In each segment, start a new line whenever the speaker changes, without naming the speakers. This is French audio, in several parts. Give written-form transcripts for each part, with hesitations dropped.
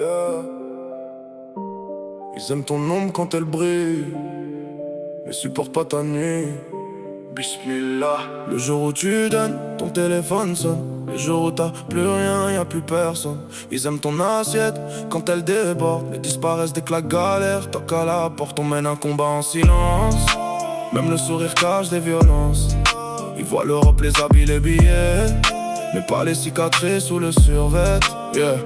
Yeah. Ils aiment ton ombre quand elle brille, mais supportent pas ta nuit. Bismillah. Le jour où tu donnes, ton téléphone sonne. Le jour où t'as plus rien, y a plus personne. Ils aiment ton assiette quand elle déborde. Ils disparaissent dès que la galère toque à la porte. On mène un combat en silence. Même le sourire cache des violences. Ils voient l'Europe, les habits, les billets, mais pas les cicatrices ou le survêt. Yeah.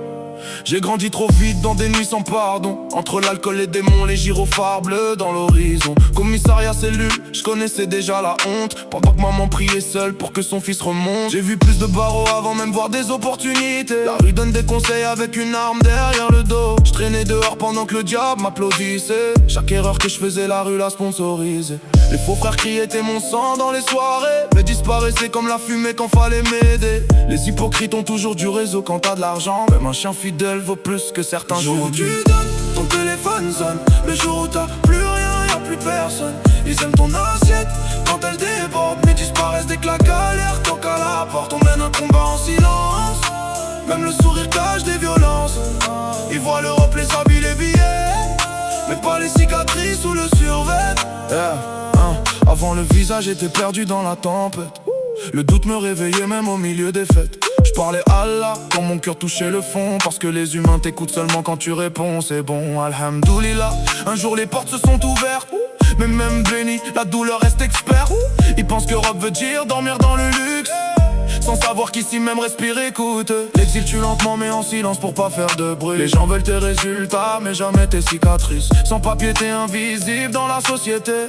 J'ai grandi trop vite dans des nuits sans pardon. Entre l'alcool, les démons, les gyrophares bleus dans l'horizon. Commissariat, cellule, je connaissais déjà la honte. Pendant que maman priait seule pour que son fils remonte. J'ai vu plus de barreaux avant même voir des opportunités. La rue donne des conseils avec une arme derrière le dos. Je traînais dehors pendant que le diable m'applaudissait. Chaque erreur que je faisais, la rue la sponsorisait. Les faux frères criaient étaient mon sang dans les soirées, mais disparaissaient comme la fumée quand fallait m'aider. Les hypocrites ont toujours du réseau quand t'as de l'argent. Même un chien fidèle vaut plus que certains. Le jour où tu donnes, ton téléphone sonne. Le jour où t'as plus rien, y a plus personne. Ils aiment ton assiette quand elle déborde, mais disparaissent dès que la galère toque à la porte. On mène un combat en silence. Même le sourire cache des violences. Ils voient l'Europe, les habits, les billets, mais pas les cicatrices ou le survêt. Yeah. Avant le visage était perdu dans la tempête. Le doute me réveillait même au milieu des fêtes. Je parlais Allah quand mon cœur touchait le fond. Parce que les humains t'écoutent seulement quand tu réponds. C'est bon, alhamdoulilah. Un jour les portes se sont ouvertes, mais même béni, la douleur reste experte. Ils pensent qu'Europe veut dire dormir dans le luxe, sans savoir qu'ici même respirer écoute. L'exil tue lentement mais en silence pour pas faire de bruit. Les gens veulent tes résultats mais jamais tes cicatrices. Sans papier t'es invisible dans la société.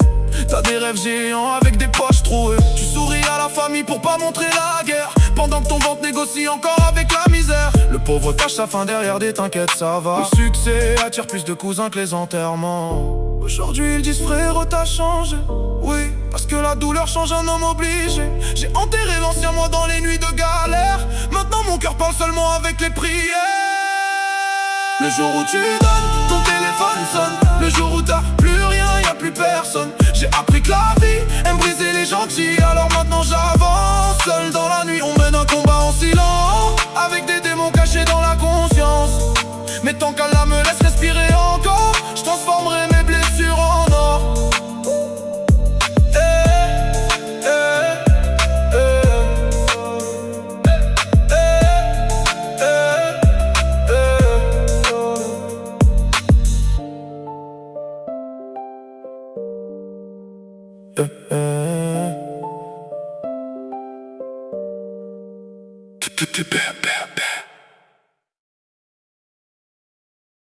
T'as des rêves géants avec des poches trouées. Tu souris à la famille pour pas montrer la guerre, pendant que ton ventre négocie encore avec la misère. Le pauvre cache sa faim derrière des t'inquiète ça va. Le succès attire plus de cousins que les enterrements. Aujourd'hui ils disent frérot t'as changé. Oui, parce que la douleur change un homme obligé. J'ai enterré l'ancien moi dans les nuits de galère. Maintenant mon cœur parle seulement avec les prières. Le jour où tu donnes, ton téléphone sonne. Le jour où t'as plus rien, y a plus personne. J'ai appris que la vie aime briser les gentils. Alors maintenant j'avance seul dans la nuit. On mène un combat en silence, avec des démons cachés dans la conscience. Mais tant qu'Allah